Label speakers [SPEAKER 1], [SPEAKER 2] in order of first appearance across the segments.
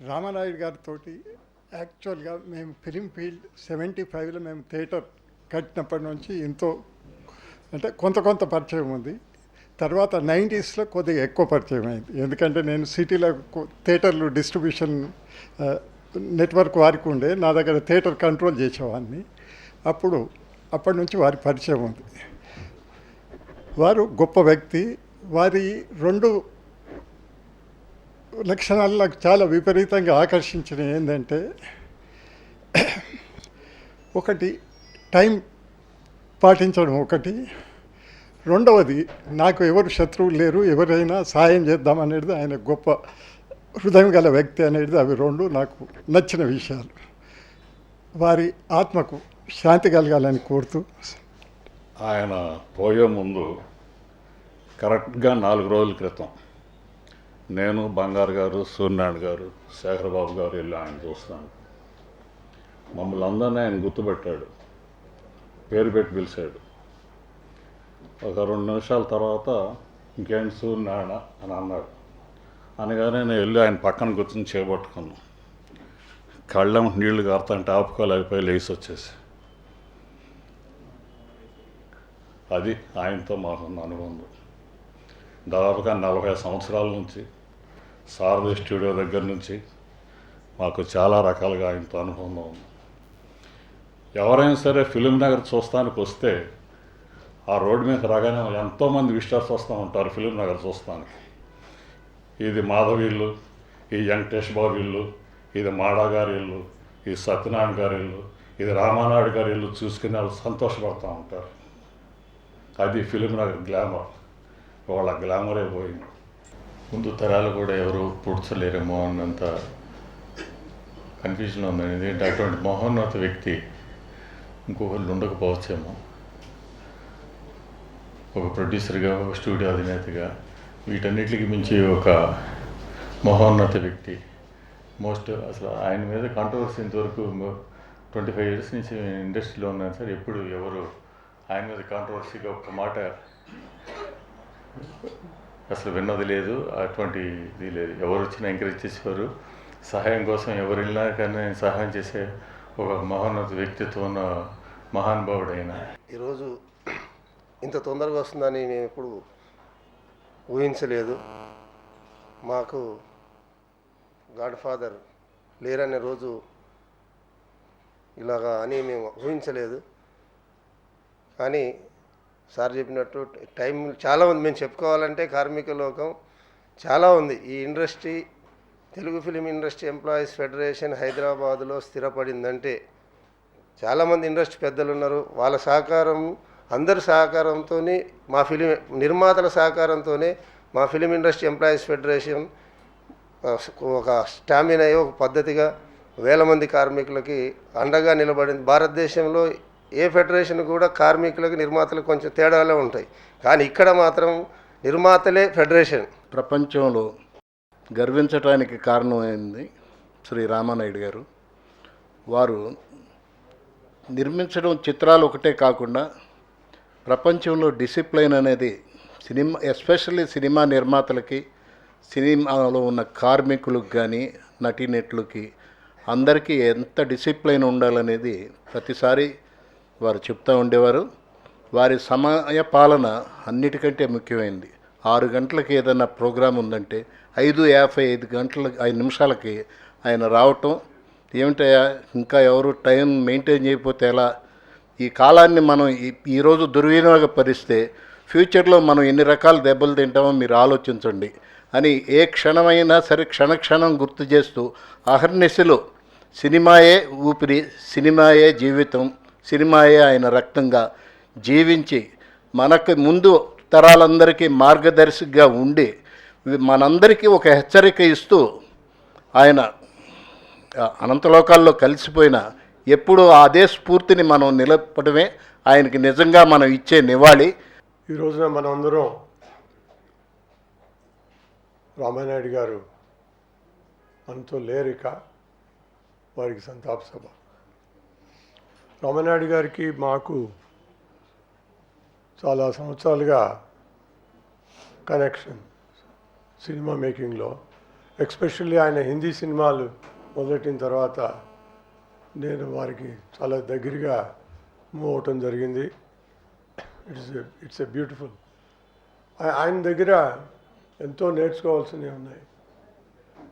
[SPEAKER 1] రామానాయుడు గారితో యాక్చువల్గా మేము ఫిలిం ఫీల్డ్ 75లో మేము థియేటర్ కట్టినప్పటి నుంచి ఎంతో అంటే కొంత పరిచయం ఉంది. తర్వాత 90స్లో కొద్దిగా ఎక్కువ పరిచయం అయింది. ఎందుకంటే నేను సిటీలో థియేటర్లు డిస్ట్రిబ్యూషన్ నెట్వర్క్ వారికి ఉండే, నా దగ్గర థియేటర్ కంట్రోల్ చేసేవాడిని. అప్పటి నుంచి వారి పరిచయం ఉంది. వారు గొప్ప వ్యక్తి. వారి రెండు లక్షణాలు నాకు చాలా విపరీతంగా ఆకర్షించినవి. ఏంటంటే ఒకటి టైం పాటించడం, ఒకటి రెండవది నాకు ఎవరు శత్రువులు లేరు, ఎవరైనా సాయం చేద్దామనేది ఆయన గొప్ప హృదయం గల వ్యక్తి అనేది. అవి రెండు నాకు నచ్చిన విషయాలు. వారి ఆత్మకు శాంతి కలగాలని కోరుతూ.
[SPEAKER 2] ఆయన పోయే ముందు కరెక్ట్గా 4 రోజుల క్రితం నేను, బంగారు గారు, సూర్యనారాయణ గారు, శేఖరబాబు గారు వెళ్ళి ఆయన చూస్తాను. మమ్మల్ని అందరినీ ఆయన గుర్తుపెట్టాడు, పేరు పెట్టి పిలిచాడు. ఒక 2 నిమిషాల తర్వాత ఇంకేంటి సూర్యనారాయణ అని అన్నాడు. అనగానే నేను వెళ్ళి ఆయన పక్కన కూర్చొని చేపట్టుకున్నాను. కళ్ళం నీళ్లు కారుతుంటే ఆపుకోలేకపోయి లేచి వచ్చేసి. అది ఆయనతో మాకున్న అనుబంధం. దాదాపుగా 40 సంవత్సరాల నుంచి సారథి స్టూడియో దగ్గర నుంచి మాకు చాలా రకాలుగా ఆయనతో అనుబంధం ఉంది. ఎవరైనా సరే ఫిలిం నగర్ చూస్తానికి వస్తే ఆ రోడ్డు మీద రాగానే ఎంతోమంది విజిటర్స్ వస్తూ ఉంటారు ఫిలిం నగర్ చూస్తానికి. ఇది మాధవి ఇల్లు, ఈ వెంకటేష్ బాబు ఇల్లు, ఇది మాడా గారి ఇల్లు, ఇది సత్యనారాయణ గారి ఇల్లు, ఇది రామానాయుడు గారి ఇల్లు చూసుకుని వాళ్ళు సంతోషపడుతూ ఉంటారు. అది ఫిలిం నగర్ గ్లామర్. వాళ్ళ గ్లామరే పోయింది.
[SPEAKER 3] ముందు తరాలు కూడా ఎవరు పూడ్చలేరేమో అన్నంత కన్ఫ్యూజన్ ఉందండి. ఎందుకంటే అటువంటి మహోన్నత వ్యక్తి ఇంకొకళ్ళు ఉండకపోవచ్చేమో. ఒక ప్రొడ్యూసర్గా, ఒక స్టూడియో అధినేతగా, వీటన్నిటికి మించి ఒక మహోన్నత వ్యక్తి. అసలు ఆయన మీద కాంట్రవర్సీ ఇంతవరకు 25 years నుంచి ఇండస్ట్రీలో ఉన్నాను సార్. ఎప్పుడు ఎవరు ఆయన మీద కాంట్రవర్సీగా ఒక మాట అసలు విన్నది లేదు. అటువంటి ఇది లేదు. ఎవరు వచ్చినా ఎంకరేజ్ చేసేవారు. సహాయం కోసం ఎవరు వెళ్ళినా కానీ సహాయం చేసే ఒక మహోన్నత వ్యక్తిత్వం ఉన్న మహానుభావుడు ఆయన.
[SPEAKER 4] ఈరోజు ఇంత తొందరగా వస్తుందని మేము ఎప్పుడు ఊహించలేదు. మాకు గాడ్ ఫాదర్ లేరనే రోజు ఇలాగా అని మేము ఊహించలేదు. కానీ సార్ చెప్పినట్టు టైం చాలా ఉంది. మేము చెప్పుకోవాలంటే కార్మిక లోకం చాలా ఉంది. ఈ industry, Telugu film industry employees federation హైదరాబాదులో స్థిరపడిందంటే చాలామంది ఇండస్ట్రీ పెద్దలు ఉన్నారు. వాళ్ళ సహకారం, అందరి సహకారంతో, మా ఫిలిం నిర్మాతల సహకారంతోనే మా ఫిలిం ఇండస్ట్రీ ఎంప్లాయీస్ ఫెడరేషన్ ఒక స్టామినా అయ్యి ఒక పద్ధతిగా వేల మంది కార్మికులకి అండగా నిలబడింది. భారతదేశంలో ఏ ఫెడరేషన్ కూడా కార్మికులకు, నిర్మాతలకు కొంచెం తేడాలే ఉంటాయి. కానీ ఇక్కడ మాత్రం నిర్మాతలే ఫెడరేషన్.
[SPEAKER 5] ప్రపంచంలో గర్వించడానికి కారణమైంది శ్రీ రామానాయుడు గారు. వారు నిర్మించడం చిత్రాలు ఒకటే కాకుండా ప్రపంచంలో డిసిప్లైన్ అనేది ఎస్పెషల్లీ సినిమా నిర్మాతలకి, సినిమాలో ఉన్న కార్మికులకు కానీ, నటీనటులకి అందరికీ ఎంత డిసిప్లైన్ ఉండాలనేది ప్రతిసారి వారు చెప్తూ ఉండేవారు. వారి సమయ పాలన అన్నిటికంటే ముఖ్యమైనది. 6 గంటలకి ఏదైనా ప్రోగ్రాం ఉందంటే 5:55 నిమిషాలకి ఆయన రావటం. ఏమిటయా ఇంకా ఎవరు టైం మెయింటైన్ చేయకపోతే ఎలా? ఈ కాలాన్ని మనం ఈరోజు దుర్వినియోగపరిస్తే ఫ్యూచర్లో మనం ఎన్ని రకాల దెబ్బలు తింటామో మీరు ఆలోచించండి అని ఏ క్షణమైనా సరే క్షణం గుర్తు చేస్తూ అహర్నిశలో సినిమాయే ఊపిరి, సినిమాయే జీవితం, సినిమాయే ఆయన రక్తంగా జీవించి మనకు ముందు తరాలందరికీ మార్గదర్శిగా ఉండి మనందరికీ ఒక హెచ్చరిక ఇస్తూ ఆయన అనంతలోకాల్లో కలిసిపోయిన ఎప్పుడూ అదే స్ఫూర్తిని మనం నిలపడమే ఆయనకి నిజంగా మనం ఇచ్చే నివాళి.
[SPEAKER 1] ఈ రోజున మనం అందరం రామానాయుడు గారు మనతో లేరిక, వారికి సంతాప సభ. రామానాయుడు గారికి మాకు చాలా సంవత్సరాలుగా కనెక్షన్ సినిమా మేకింగ్లో.
[SPEAKER 6] ఎస్పెషల్లీ ఆయన హిందీ సినిమాలు మొదలెట్టిన తర్వాత నేను వారికి చాలా దగ్గరగా మూవ్ అవటం జరిగింది. It's a beautiful. ఆయన దగ్గర ఎంతో నేర్చుకోవాల్సినవి ఉన్నాయి.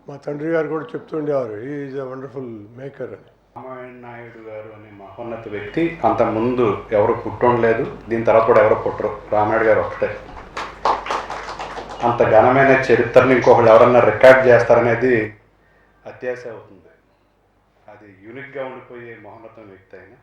[SPEAKER 6] మా తండ్రి గారు కూడా చెప్తుండేవారు, he is a wonderful maker అని.
[SPEAKER 7] రామాయణ నాయుడు గారు అనే మహోన్నత వ్యక్తి అంతకుముందు ఎవరు పుట్టుండలేదు, దీని తర్వాత కూడా ఎవరు పుట్టరు, రామానాయుడు గారు ఒకటే. అంత ఘనమైన చరిత్రని ఇంకొకళ్ళు ఎవరన్నా రికార్డ్ చేస్తారనేది అత్యాశ అవుతుంది. అది యూనిక్గా ఉండిపోయే మహోన్నత వ్యక్తి అయినా